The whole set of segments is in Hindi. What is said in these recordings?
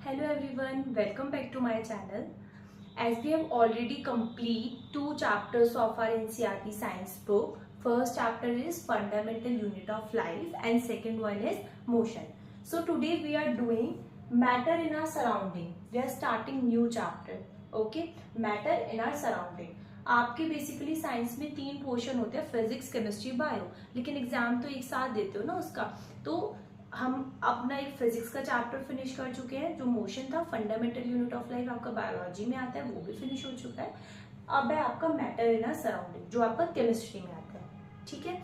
Hello everyone, welcome back to my channel. As we have already complete two chapters of our NCERT science book. First chapter is fundamental unit of life and second one is motion. So today we are doing matter in our surrounding. We are starting new chapter. Okay, matter in our surrounding. आपके बेसिकली साइंस में तीन पोर्शन होते हैं, फिजिक्स, केमिस्ट्री, बायो, लेकिन एग्जाम तो एक साथ देते हो ना उसका। तो हम अपना एक फिजिक्स का चैप्टर फिनिश कर चुके हैं, जो मोशन था, फंडामेंटल यूनिट ऑफ लाइफ आपका बायोलॉजी में आता है, वो भी फिनिश हो चुका है। अब है आपका मैटर इन आवर सराउंडिंग, जो आपका केमिस्ट्री में आता है। ठीक है,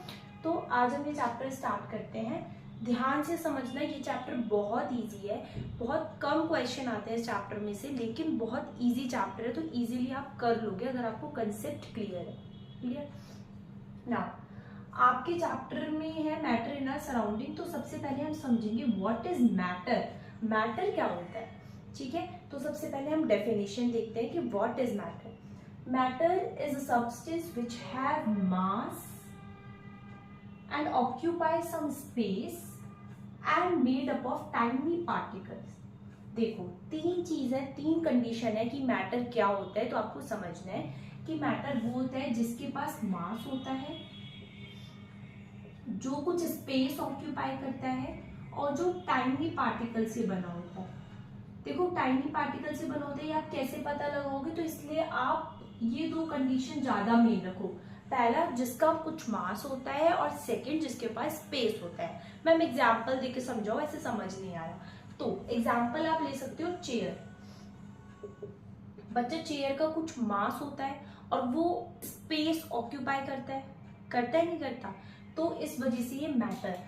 तो आज हम ये चैप्टर स्टार्ट करते हैं। ध्यान से समझना, ये चैप्टर बहुत इजी है, बहुत कम क्वेश्चन आते हैं इस चैप्टर में से, लेकिन बहुत इजी चैप्टर है, तो इजीली आप कर लोगे अगर आपको कंसेप्ट क्लियर है। क्लियर ना? आपके चैप्टर में है मैटर इन आवर सराउंडिंग, तो सबसे पहले हम समझेंगे व्हाट इज मैटर। मैटर क्या होता है? ठीक है, तो सबसे पहले हम डेफिनेशन देखते हैं कि what is matter. Matter is a substance which have mass and occupy some space and made up of tiny particles. देखो, तीन चीज है, तीन कंडीशन है कि मैटर क्या होता है, तो आपको समझना है कि मैटर वो होता है जिसके पास मास होता है, जो कुछ स्पेस ऑक्यूपाई करता है, और जो टाइनी पार्टिकल से बना होता है। देखो, टाइनी पार्टिकल से बना होता है, ये आप कैसे पता लगाओगे, तो इसलिए आप ये दो कंडीशन ज्यादा मेन रखो। पहला, जिसका कुछ मास होता है, और सेकंड, जिसके पास स्पेस होता है। मैम एग्जाम्पल देके समझाओ, ऐसे समझ नहीं आ रहा। तो एग्जाम्पल आप ले सकते हो चेयर। बच्चा, चेयर का कुछ मास होता है और वो स्पेस ऑक्यूपाई करता है नहीं करता, तो इस वजह से ये मैटर।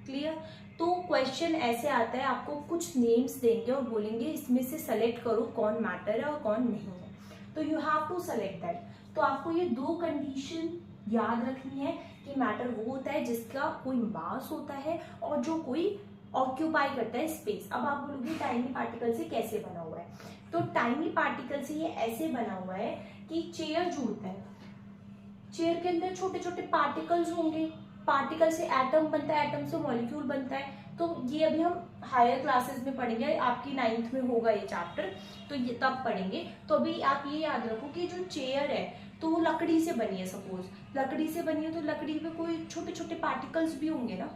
क्लियर? तो क्वेश्चन ऐसे आता है, आपको कुछ नेम्स देंगे और बोलेंगे इसमें से सेलेक्ट करो कौन मैटर है और कौन नहीं है, तो you have to select that. तो आपको ये दो कंडीशन याद रखनी है कि मैटर वो होता है जिसका कोई मास होता है और जो कोई ऑक्यूपाई करता है स्पेस। अब आप बोलोगे टाइनी पार्टिकल से कैसे बना हुआ है, तो टाइनी पार्टिकल से ये ऐसे बना हुआ है कि चेयर जो होता है, चेयर के अंदर छोटे छोटे पार्टिकल्स होंगे, पार्टिकल से एटम बनता है, एटम से मॉलिक्यूल बनता है। तो ये अभी हम हायर क्लासेस में पढ़ेंगे, आपकी 9th में होगा ये चैप्टर, तो ये तब पढ़ेंगे। तो अभी आप ये याद रखो कि जो चेयर है तो वो लकड़ी से बनी है। सपोज लकड़ी से बनी है, तो लकड़ी पे कोई छोटे छोटे पार्टिकल्स भी होंगे ना,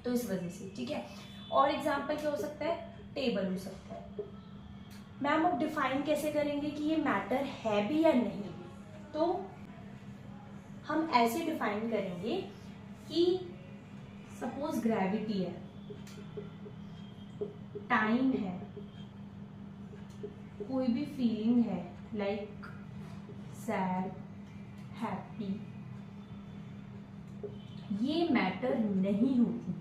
तो इस वजह से। ठीक है, और एग्जाम्पल क्या हो सकता है? टेबल हो सकता है। मैम अब डिफाइन कैसे करेंगे कि ये मैटर है भी या नहीं भी? तो हम ऐसे डिफाइन करेंगे कि सपोज ग्रेविटी है, टाइम है, कोई भी फीलिंग है लाइक सैड, हैप्पी, ये मैटर नहीं होती।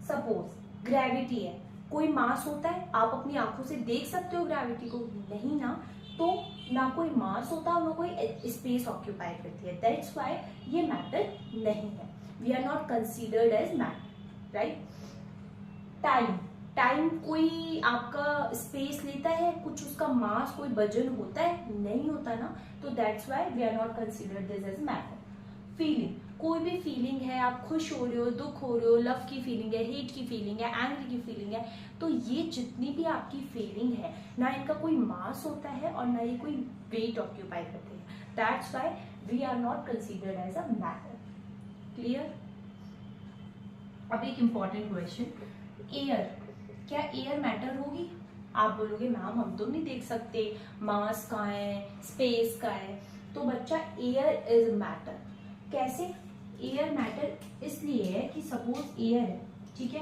सपोज ग्रेविटी है, कोई मास होता है, आप अपनी आंखों से देख सकते हो ग्रेविटी को? नहीं ना, तो ना कोई मास होता और ना कोई स्पेस ऑक्यूपाई करती है, दैट्स व्हाई ये मैटर नहीं है। We are not considered as matter, right? Time कोई आपका स्पेस लेता है, कुछ उसका मास, कोई वजन होता है? नहीं होता ना, तो that's why we are not considered this as matter. Feeling, कोई भी फीलिंग है, आप खुश हो रहे हो, दुख हो रहे हो, लव की फीलिंग है, हेट की फीलिंग है, एंग्री की फीलिंग है, तो ये जितनी भी आपकी फीलिंग है ना, इनका कोई मास होता है और ना ये कोई वेट ऑक्यूपाई करते हैं, that's why we are not considered as a matter. Clear? अब एक इंपॉर्टेंट क्वेश्चन, एयर, क्या एयर मैटर होगी? आप बोलोगे मैम हम तो नहीं देख सकते, मास कहाँ है, स्पेस कहाँ है, तो बच्चा एयर इज मैटर। कैसे? एयर मैटर इसलिए है कि सपोज एयर है, ठीक है,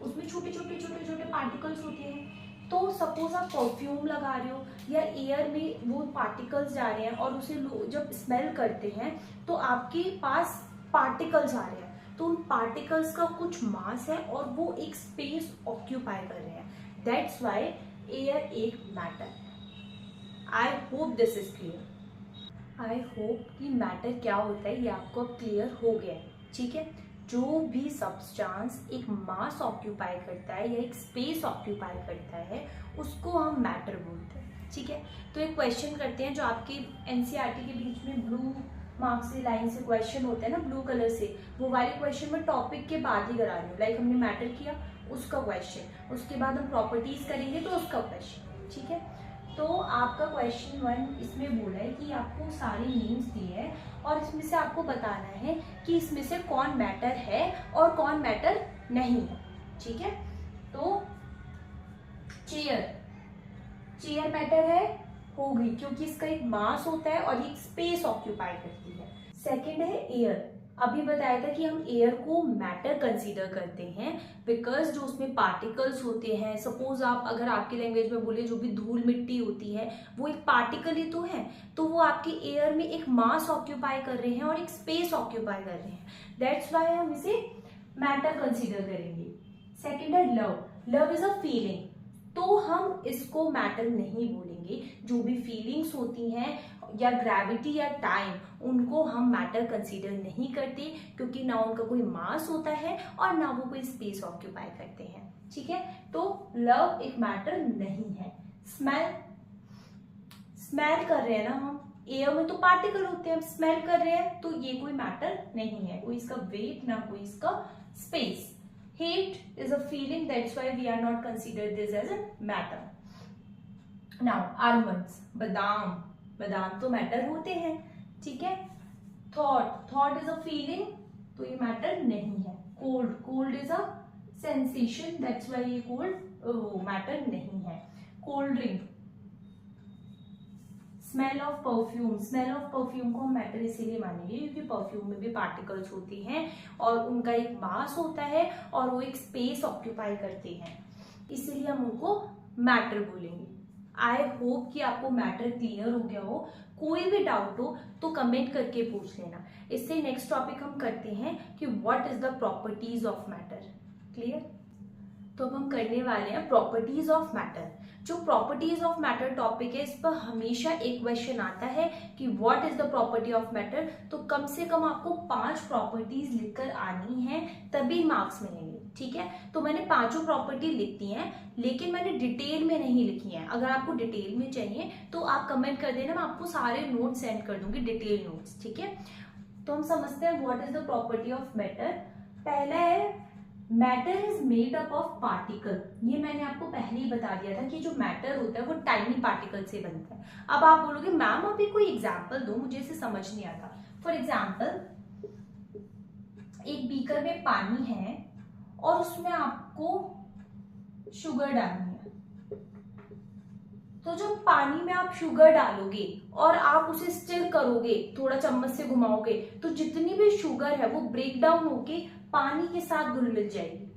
उसमें छोटे छोटे पार्टिकल्स होते हैं। तो सपोज आप परफ्यूम लगा रहे हो या एयर में वो पार्टिकल्स जा रहे हैं और उसे जब स्मेल करते हैं तो आपके पास पार्टिकल्स आ रहे हैं, तो उन पार्टिकल्स का कुछ मास है और वो एक स्पेस ऑक्यूपाई कर रहे हैं, दैट्स व्हाई एयर एक matter. I hope this is clear. I hope कि मैटर क्या होता है ये आपको क्लियर हो गया है। ठीक है, जो भी सब्सटेंस एक मास ऑक्यूपाई करता है या एक स्पेस ऑक्यूपाई करता है उसको हम मैटर बोलते हैं। ठीक है, तो एक क्वेश्चन करते हैं जो आपके एनसीईआरटी के बीच में ब्लू मार्क्स से लाइन से क्वेश्चन होते हैं ना ब्लू कलर से, वो वाले क्वेश्चन में टॉपिक के बाद ही करा रही हूँ। लाइक हमने मैटर किया उसका क्वेश्चन, उसके बाद हम प्रॉपर्टीज करेंगे तो उसका क्वेश्चन, ठीक है। तो आपका क्वेश्चन 1 इसमें बोला है कि आपको सारे नेम्स दिए हैं और इसमें से आपको बताना है कि इसमें से कौन मैटर है और कौन मैटर नहीं है, ठीक है। तो चेयर मैटर है, हो गई, क्योंकि इसका एक मास होता है और एक स्पेस ऑक्यूपाई करती है। सेकंड है एयर। अभी बताया था कि हम एयर को मैटर कंसीडर करते हैं बिकॉज जो उसमें पार्टिकल्स होते हैं, सपोज आप अगर आपकी लैंग्वेज में बोले जो भी धूल मिट्टी होती है वो एक पार्टिकल ही तो है, तो वो आपके एयर में एक मास ऑक्यूपाई कर रहे हैं और एक स्पेस ऑक्यूपाई कर रहे हैं, दैट्स वाई हम इसे मैटर कंसीडर करेंगे। सेकेंड है लव इज अ फीलिंग, तो हम इसको मैटर नहीं बोलेंगे। जो भी फीलिंग्स होती हैं या ग्रेविटी या टाइम, उनको हम मैटर कंसीडर नहीं करते क्योंकि ना उनका कोई मास होता है और ना वो कोई स्पेस ऑक्यूपाई करते हैं, ठीक है। तो लव एक मैटर नहीं है। स्मेल कर रहे हैं ना हम, एयर में तो पार्टिकल होते हैं, हम स्मेल कर रहे हैं तो ये कोई मैटर नहीं है, कोई इसका वेट ना कोई इसका space. Hate is a feeling, that's why we are not consider this as a matter. Now almonds, बादाम तो मैटर होते हैं, ठीक है। थॉट इज अ फीलिंग, तो ये मैटर नहीं है। Cold is a sensation, that's why ये कोल्ड मैटर नहीं है। Cold drink. Smell of perfume को हम मैटर इसीलिए मानेंगे क्योंकि परफ्यूम में भी पार्टिकल्स होती हैं और उनका एक मास होता है और वो एक स्पेस ऑक्यूपाई करते हैं, इसीलिए हम उनको मैटर बोलेंगे। आई होप कि आपको मैटर क्लियर हो गया हो। कोई भी डाउट हो तो कमेंट करके पूछ लेना। इससे नेक्स्ट टॉपिक हम करते हैं कि what is the properties of matter. Clear? तो अब हम करने वाले हैं प्रॉपर्टीज ऑफ मैटर। जो प्रॉपर्टीज ऑफ मैटर टॉपिक है, इस पर हमेशा एक क्वेश्चन आता है कि what is the property of matter, तो कम से कम आपको 5 प्रॉपर्टीज लिखकर आनी है तभी मार्क्स मिलेंगे, ठीक है। तो मैंने 5 प्रॉपर्टी लिख दी हैं, लेकिन मैंने डिटेल में नहीं लिखी है। अगर आपको डिटेल में चाहिए तो आप कमेंट कर देना, मैं आपको सारे नोट्स सेंड कर दूंगी, डिटेल नोट्स, ठीक है। तो हम समझते हैं what is the property of matter. पहला है matter is made up of particle. ये मैंने आपको पहले ही बता दिया था कि जो मैटर होता है वो टाइनी पार्टिकल से बनता है। अब आप बोलोगे मैम अभी कोई एग्जांपल दो, मुझे इसे समझ नहीं आता। फॉर एग्जांपल, एक बीकर में पानी है और उसमें आपको शुगर डालनी है, तो जब पानी में आप शुगर डालोगे और आप उसे स्टिर करोगे, थोड़ा चम्मच से घुमाओगे, तो जितनी भी शुगर है वो ब्रेक डाउन होके पानी के साथ घुल मिल जाएगी।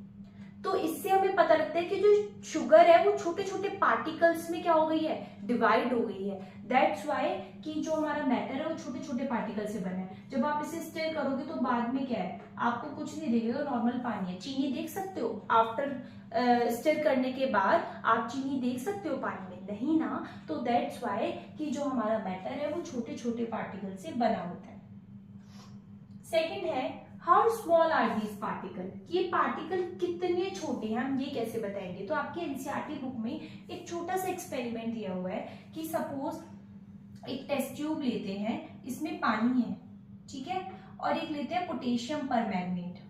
तो इससे हमें पता लगता है कि जो शुगर है वो छोटे छोटे पार्टिकल्स में क्या हो गई है, डिवाइड हो गई है। दैट्स वाई कि जो हमारा मैटर है वो छोटे छोटे पार्टिकल से बना है। जब आप इसे स्टिर करोगे तो बाद में क्या है, आपको कुछ नहीं दिखेगा, नॉर्मल पानी है। चीनी देख सकते हो आफ्टर स्टिर करने के बाद, आप चीनी देख सकते हो पानी में? नहीं ना। तो दैट्स वाई कि जो हमारा मैटर है वो छोटे छोटे पार्टिकल से बना होता है। सेकेंड है how small are these particle. ये पार्टिकल कितने छोटे हैं, हम ये कैसे बताएंगे? तो आपके एनसीईआरटी बुक में एक छोटा सा एक्सपेरिमेंट दिया हुआ है कि सपोज एक टेस्ट ट्यूब लेते हैं, इसमें पानी है, ठीक है, और एक लेते हैं पोटेशियम परमैंगनेट।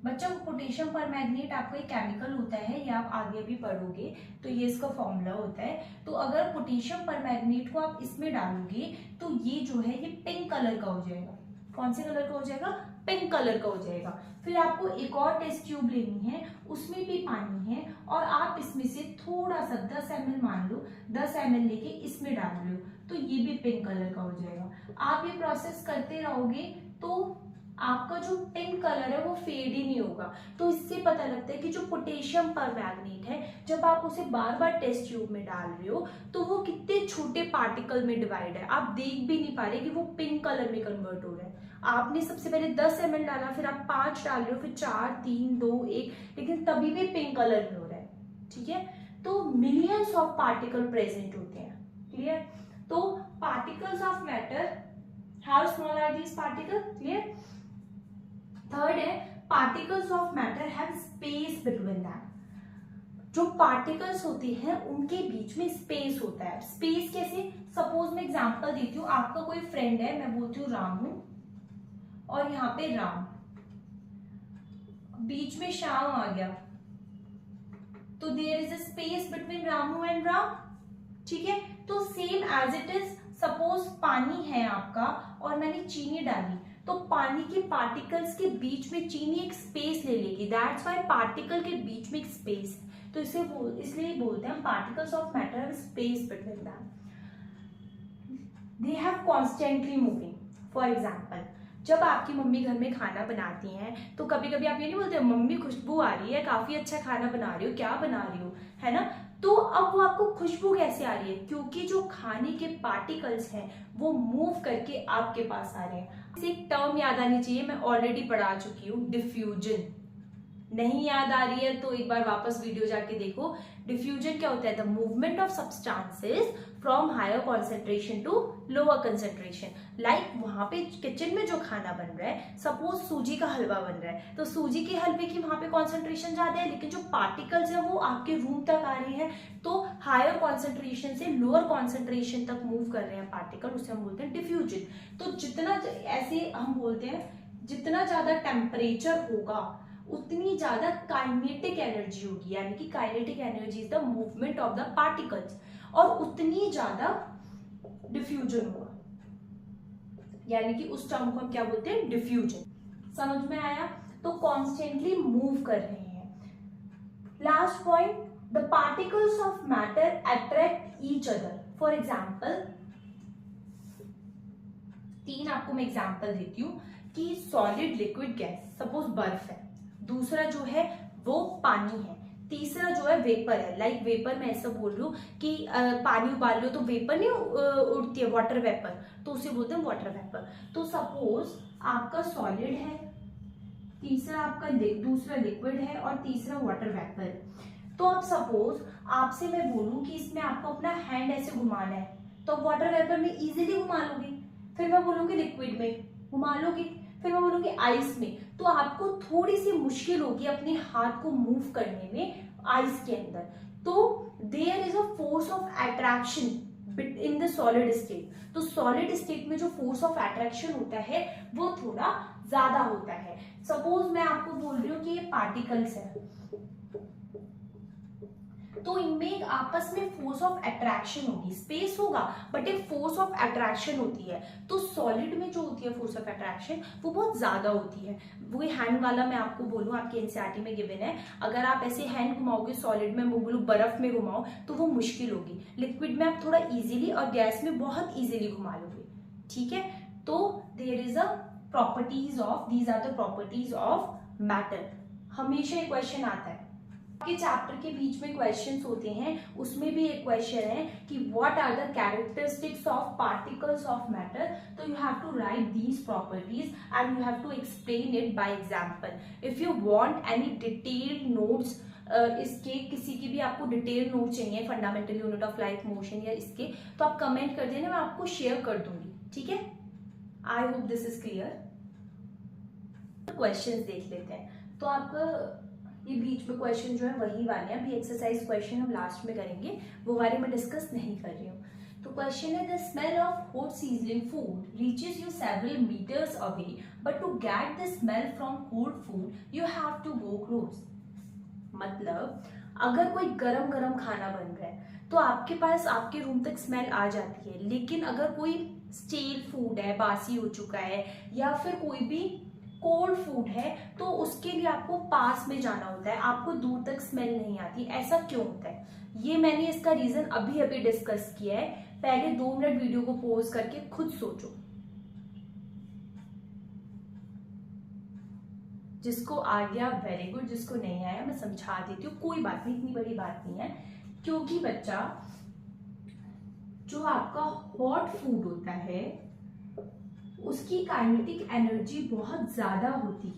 बच्चों, पोटेशियम परमैंगनेट आपका एक केमिकल होता है, ये आप आगे भी पढ़ोगे, तो ये इसका फॉर्मूला होता है। तो अगर पोटेशियम परमैंगनेट को आप इसमें डालोगे तो ये जो है ये पिंक कलर का हो जाएगा। कौन से कलर का हो जाएगा? पिंक कलर का हो जाएगा। फिर आपको एक और टेस्ट ट्यूब लेनी है, उसमें भी पानी है और आप इसमें से थोड़ा सा 10 ml मान लो, 10 ml लेके इसमें डाल रहे हो, तो ये भी पिंक कलर का हो जाएगा। आप ये प्रोसेस करते रहोगे तो आपका जो पिंक कलर है वो फेड ही नहीं होगा। तो इससे पता लगता है कि जो पोटेशियम परमैंगनेट है, जब आप उसे बार बार टेस्ट ट्यूब में डाल रहे हो तो वो कितने छोटे पार्टिकल में डिवाइड है, आप देख भी नहीं पा रहे कि वो पिंक कलर में कन्वर्ट हो रहा है। आपने सबसे पहले 10 ml डाला, फिर आप 5 डाल रहे हो, फिर 4, 3, 2, 1, लेकिन तभी भी पिंक कलर में हो रहा है, ठीक है। तो मिलियंस ऑफ पार्टिकल प्रेजेंट होते हैं। क्लियर? तो particles of matter, how small are these particle? Clear? Third है particles of matter have space between them. जो पार्टिकल्स होते हैं उनके बीच में स्पेस होता है। स्पेस कैसे, सपोज मैं एग्जांपल देती हूँ, आपका कोई फ्रेंड है, मैं बोलती हूँ रामू, और यहाँ पे राम, बीच में श्याम आ गया, तो there is a space between Ramu and Ram, ठीक है। तो same as it is, suppose पानी है आपका और मैंने चीनी डाली, तो पानी के पार्टिकल्स के बीच में चीनी एक स्पेस ले लेगी, दैट्स व्हाई पार्टिकल के बीच में एक स्पेस है, तो इसलिए बोलते हैं particles of matter have space between them, they have constantly moving. For example, जब आपकी मम्मी घर में खाना बनाती हैं तो कभी कभी आप ये नहीं बोलते मम्मी खुशबू आ रही है, काफी अच्छा खाना बना रही हो, क्या बना रही हो, है ना। तो अब वो आपको खुशबू कैसे आ रही है, क्योंकि जो खाने के पार्टिकल्स हैं वो मूव करके आपके पास आ रहे हैं। इसे एक टर्म याद आनी चाहिए, मैं ऑलरेडी पढ़ा चुकी हूँ, डिफ्यूजन। नहीं याद आ रही है तो एक बार वापस वीडियो जाके देखो। डिफ्यूजन क्या होता है, the movement of substances from higher concentration to lower concentration. Like वहां पे किचन में जो खाना बन रहा है, सपोज सूजी का हलवा बन रहा है, तो सूजी के हलवे की वहां पे कॉन्सेंट्रेशन ज्यादा है, लेकिन जो पार्टिकल्स है वो आपके रूम तक आ रहे हैं, तो हायर कॉन्सेंट्रेशन से लोअर कॉन्सेंट्रेशन तक मूव कर रहे हैं पार्टिकल, उसे हम बोलते हैं डिफ्यूजन। तो जितना, ऐसे हम बोलते हैं, जितना ज्यादा टेम्परेचर होगा उतनी ज्यादा काइनेटिक एनर्जी होगी, यानी कि kinetic energy is the movement of the particles, और उतनी ज्यादा डिफ्यूजन होगा, यानी कि उस टर्म को हम क्या बोलते हैं, डिफ्यूजन। समझ में आया। तो कॉन्स्टेंटली मूव कर रहे हैं। Last point, the particles of matter attract each other. For example, 3 आपको मैं एग्जाम्पल देती हूँ कि सॉलिड, लिक्विड, गैस, सपोज बर्फ है, दूसरा जो है वो पानी है, तीसरा जो है वेपर है। लाइक वेपर मैं ऐसा बोल रही हूँ कि पानी उबाल रहे हो तो वेपर नहीं उड़ती है, वाटर वेपर, तो उसे बोलते हैं वाटर वेपर। तो सपोज आपका सॉलिड है, तीसरा आपका दूसरा लिक्विड है, और तीसरा वाटर वेपर है। तो अब सपोज आपसे मैं बोलूं कि इसमें आपको अपना हैंड ऐसे घुमाना है, तो वाटर वेपर में इजीली घुमा लोगे। फिर मैं बोलूंगी लिक्विड में घुमा लोगे, फिर मैं बोलूंगी आइस में, तो आपको थोड़ी सी मुश्किल होगी अपने हाथ को मूव करने में आइस के अंदर। तो there is a force of attraction in the solid state. तो सॉलिड स्टेट में जो फोर्स ऑफ अट्रैक्शन होता है वो थोड़ा ज्यादा होता है। सपोज मैं आपको बोल रही हूँ कि ये पार्टिकल्स है, तो इनमें आपस में फोर्स ऑफ अट्रैक्शन होगी, स्पेस होगा बट एक फोर्स ऑफ अट्रैक्शन होती है। तो सॉलिड में जो होती है फोर्स ऑफ अट्रैक्शन वो बहुत ज्यादा होती है। वो हैंड वाला मैं आपको बोलूं, आपके एनसीईआरटी में गिवन है, अगर आप ऐसे हैंड घुमाओगे सॉलिड में, वो बोलूं बर्फ में घुमाओ तो वो मुश्किल होगी। लिक्विड में आप थोड़ा इजीली, और गैस में बहुत इजीली घुमा लोगे, ठीक है। तो there is a properties of, these are the properties of matter. हमेशा एक क्वेश्चन आता है आपके चैप्टर के बीच में, क्वेश्चंस होते हैं, उसमें भी एक क्वेश्चन है कि what are the characteristics of particles of matter. तो you have to write these properties and you have to explain it by example. If you want any detailed notes, इसके किसी की भी आपको डिटेल नोट चाहिए, fundamental unit of life, motion या इसके, तो आप कमेंट कर देना, मैं आपको शेयर कर दूंगी, ठीक है। I hope this is clear. Questions देख लेते हैं। तो आपका ये बीच में क्वेश्चन जो है वही वाले हैं, अभी एक्सरसाइज क्वेश्चन हम लास्ट में करेंगे, वो वाले में डिस्कस नहीं कर रही हूँ। तो क्वेश्चन है, the smell of hot seasoning food reaches you several metres away, but to get the smell from cold food you have to go close. मतलब अगर कोई गरम गरम खाना बन रहा है तो आपके पास, आपके रूम तक स्मेल आ जाती है, लेकिन अगर कोई स्टेल फूड है, बासी हो चुका है, या फिर कोई भी कोल्ड फूड है, तो उसके लिए आपको पास में जाना होता है, आपको दूर तक स्मेल नहीं आती। ऐसा क्यों होता है, ये मैंने इसका रीजन अभी अभी डिस्कस किया है। पहले 2 मिनट वीडियो को पॉज करके खुद सोचो। जिसको आ गया वेरी गुड, जिसको नहीं आया मैं समझा देती हूँ, कोई बात नहीं, इतनी बड़ी बात नहीं है। क्योंकि बच्चा, जो आपका हॉट फूड होता है उसकी काइनेटिक एनर्जी बहुत ज्यादा होती है,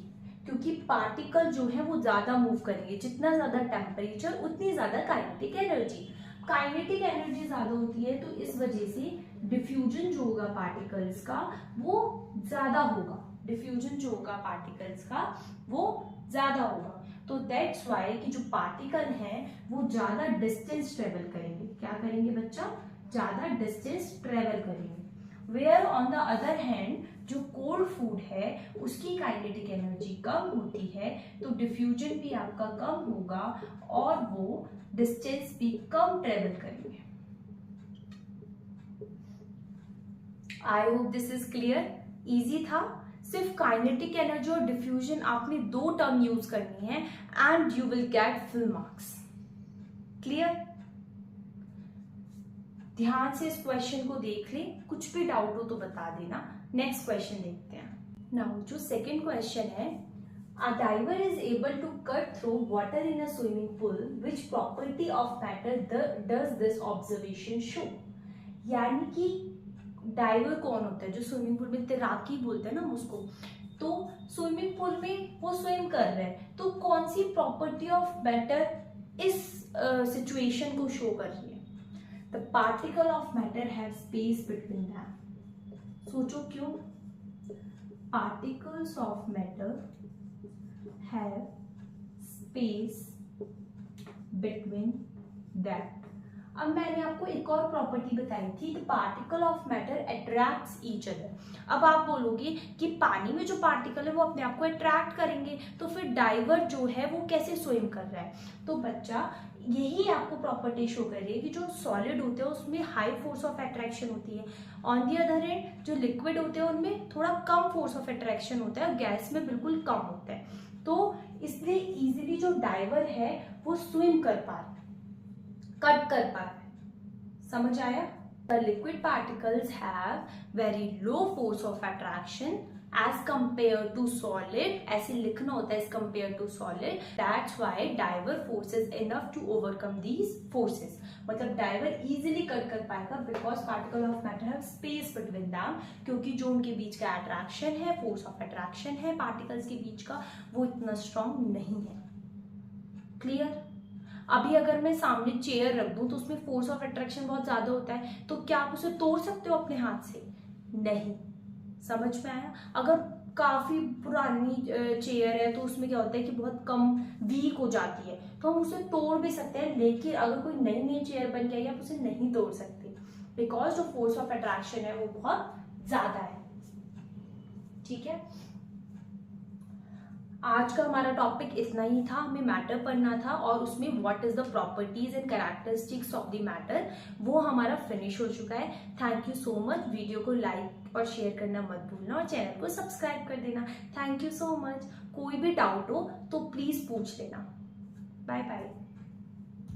क्योंकि पार्टिकल जो है वो ज्यादा मूव करेंगे, जितना ज्यादा टेम्परेचर उतनी ज्यादा काइनेटिक एनर्जी। काइनेटिक एनर्जी ज्यादा होती है, तो इस वजह से डिफ्यूजन जो होगा पार्टिकल्स का वो ज्यादा होगा, डिफ्यूजन जो होगा पार्टिकल्स का वो ज्यादा होगा। तो दैट्स वाई कि जो पार्टिकल हैं वो ज़्यादा डिस्टेंस ट्रेवल करेंगे। क्या करेंगे बच्चा? ज़्यादा डिस्टेंस ट्रेवल करेंगे। Where on the other hand जो कोल्ड फूड है उसकी काइनेटिक एनर्जी कम होती है, तो डिफ्यूजन भी आपका कम होगा और वो डिस्टेंस भी कम ट्रेवल करेंगे। I hope this is clear. Easy था। सिर्फ काइनेटिक एनर्जी और डिफ्यूजन आपने 2 टर्म यूज करनी है and you will get full marks. Clear? ध्यान से इस क्वेश्चन को देख ले, कुछ भी डाउट हो तो बता देना। नेक्स्ट क्वेश्चन देखते हैं। नाउ जो सेकंड क्वेश्चन है, a diver is able to cut through water in a swimming pool, which property of matter does this observation show? यानी कि डाइवर कौन होता है? जो स्विमिंग पूल में तैराकी बोलते हैं ना उसको। तो स्विमिंग पूल में वो स्विम कर रहे हैं, तो कौन सी प्रॉपर्टी ऑफ मैटर इस सिचुएशन को शो कर रही है? The particle of matter have space between them. सोचो क्यों? Particles of matter have space between that. अब मैंने आपको एक और प्रॉपर्टी बताई थी, the particle of matter attracts each other. अब आप बोलोगे कि पानी में जो पार्टिकल है वो अपने आप को अट्रैक्ट करेंगे, तो फिर डाइवर जो है वो कैसे स्विम कर रहा है? तो बच्चा यही आपको प्रॉपर्टी शो कर रही है कि जो सॉलिड होते हैं उसमें हाई फोर्स ऑफ अट्रैक्शन होती है, ऑन दी अदर हैंड जो लिक्विड होते हैं उनमें थोड़ा कम फोर्स ऑफ अट्रैक्शन होता है, गैस में बिल्कुल कम होता है। तो इसलिए इजीली जो डाइवर है वो स्विम कर पा रहा है, कट कर पा रहा है। समझ आया? The liquid particles have very low force of attraction as compared to solid. ऐसे लिखना होता है as compared to solid. That's why diver forces enough to overcome these forces. मतलब डाइवर इजीली कट कर पाएगा because particle of matter have space between them, क्योंकि जो उनके बीच का अट्रैक्शन है, फोर्स ऑफ अट्रैक्शन है पार्टिकल्स के बीच का, वो इतना स्ट्रॉन्ग नहीं है। क्लियर? अभी अगर मैं सामने चेयर रख दूं तो उसमें फोर्स ऑफ अट्रैक्शन बहुत ज्यादा होता है, तो क्या आप उसे तोड़ सकते हो अपने हाथ से? नहीं। समझ में आया? अगर काफी पुरानी चेयर है तो उसमें क्या होता है कि बहुत कम वीक हो जाती है, तो हम उसे तोड़ भी सकते हैं, लेकिन अगर कोई नई नई चेयर बन गई आप उसे नहीं तोड़ सकते, बिकॉज जो फोर्स ऑफ अट्रैक्शन है वो बहुत ज्यादा है। ठीक है? आज का हमारा टॉपिक इतना ही था। हमें मैटर पढ़ना था और उसमें what is the properties and characteristics of the matter, वो हमारा फिनिश हो चुका है। Thank you so much. Video को लाइक और शेयर करना मत भूलना और चैनल को सब्सक्राइब कर देना। Thank you so much. कोई भी डाउट हो तो प्लीज पूछ लेना। Bye bye.